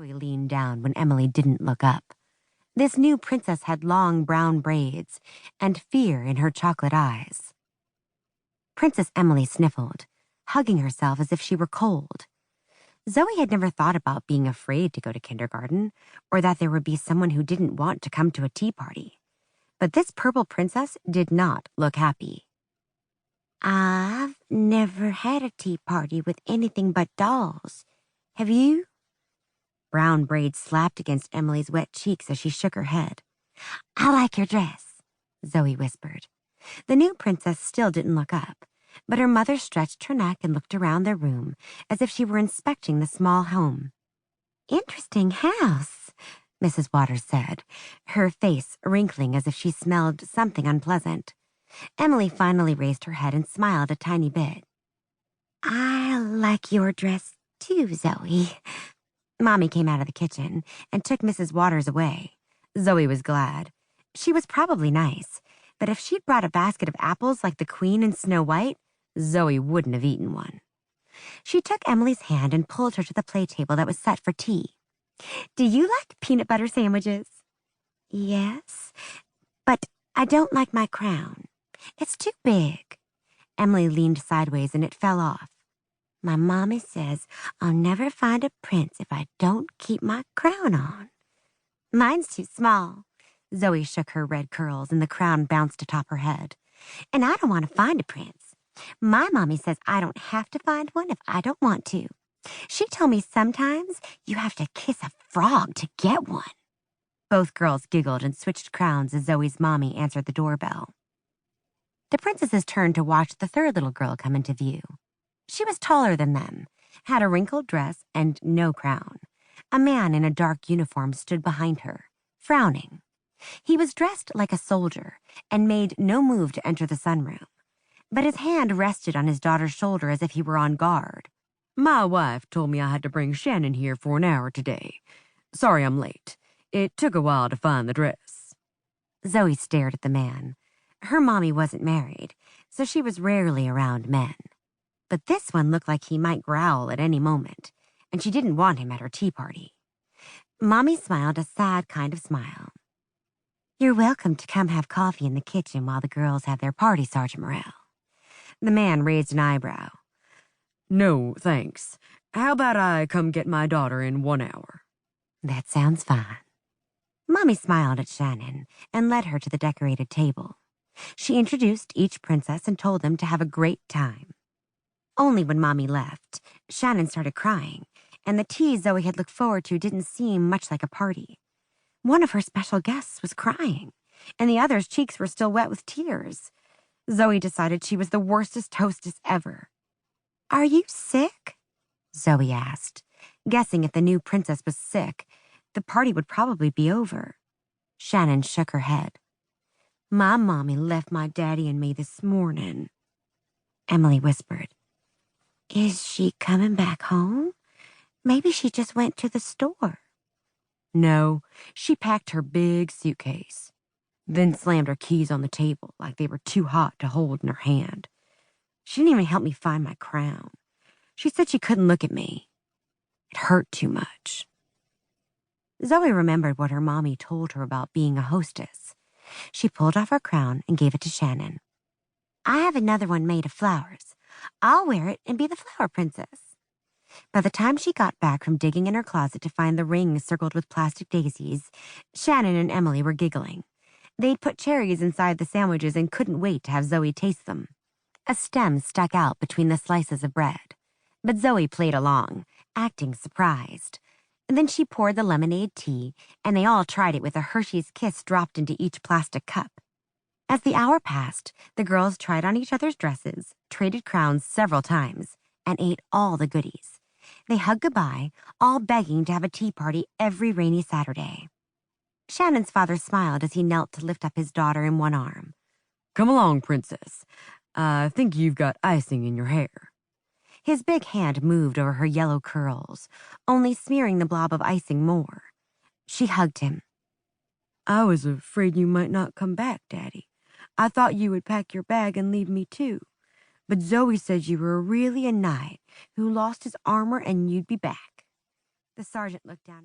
Zoe leaned down when Emily didn't look up. This new princess had long brown braids and fear in her chocolate eyes. Princess Emily sniffled, hugging herself as if she were cold. Zoe had never thought about being afraid to go to kindergarten, or that there would be someone who didn't want to come to a tea party. But this purple princess did not look happy. "I've never had a tea party with anything but dolls. Have you?" Brown braids slapped against Emily's wet cheeks as she shook her head. "I like your dress," Zoe whispered. The new princess still didn't look up, but her mother stretched her neck and looked around their room as if she were inspecting the small home. "Interesting house," Mrs. Waters said, her face wrinkling as if she smelled something unpleasant. Emily finally raised her head and smiled a tiny bit. "I like your dress too, Zoe." Mommy came out of the kitchen and took Mrs. Waters away. Zoe was glad. She was probably nice, but if she'd brought a basket of apples like the Queen in Snow White, Zoe wouldn't have eaten one. She took Emily's hand and pulled her to the play table that was set for tea. "Do you like peanut butter sandwiches?" "Yes, but I don't like my crown. It's too big." Emily leaned sideways and it fell off. "My mommy says I'll never find a prince if I don't keep my crown on." "Mine's too small." Zoe shook her red curls and the crown bounced atop her head. "And I don't want to find a prince. My mommy says I don't have to find one if I don't want to. She told me sometimes you have to kiss a frog to get one." Both girls giggled and switched crowns as Zoe's mommy answered the doorbell. The princesses turned to watch the third little girl come into view. She was taller than them, had a wrinkled dress and no crown. A man in a dark uniform stood behind her, frowning. He was dressed like a soldier and made no move to enter the sunroom, but his hand rested on his daughter's shoulder as if he were on guard. "My wife told me I had to bring Shannon here for an hour today. Sorry I'm late. It took a while to find the dress." Zoe stared at the man. Her mommy wasn't married, so she was rarely around men. But this one looked like he might growl at any moment, and she didn't want him at her tea party. Mommy smiled a sad kind of smile. "You're welcome to come have coffee in the kitchen while the girls have their party, Sergeant Morell." The man raised an eyebrow. "No, thanks. How about I come get my daughter in 1 hour?" "That sounds fine." Mommy smiled at Shannon and led her to the decorated table. She introduced each princess and told them to have a great time. Only when Mommy left, Shannon started crying, and the tea Zoe had looked forward to didn't seem much like a party. One of her special guests was crying, and the other's cheeks were still wet with tears. Zoe decided she was the worstest hostess ever. "Are you sick?" Zoe asked, guessing if the new princess was sick, the party would probably be over. Shannon shook her head. "My mommy left my daddy and me this morning." Emily whispered, "Is she coming back home? Maybe she just went to the store." "No, she packed her big suitcase, then slammed her keys on the table like they were too hot to hold in her hand. She didn't even help me find my crown. She said she couldn't look at me. It hurt too much." Zoe remembered what her mommy told her about being a hostess. She pulled off her crown and gave it to Shannon. "I have another one made of flowers. I'll wear it and be the flower princess." By the time she got back from digging in her closet to find the ring circled with plastic daisies, Shannon and Emily were giggling. They'd put cherries inside the sandwiches and couldn't wait to have Zoe taste them. A stem stuck out between the slices of bread, but Zoe played along, acting surprised. And then she poured the lemonade tea, and they all tried it with a Hershey's Kiss dropped into each plastic cup. As the hour passed, the girls tried on each other's dresses, traded crowns several times, and ate all the goodies. They hugged goodbye, all begging to have a tea party every rainy Saturday. Shannon's father smiled as he knelt to lift up his daughter in one arm. "Come along, princess. I think you've got icing in your hair." His big hand moved over her yellow curls, only smearing the blob of icing more. She hugged him. "I was afraid you might not come back, Daddy. I thought you would pack your bag and leave me too. But Zoe said you were really a knight who lost his armor and you'd be back." The sergeant looked down at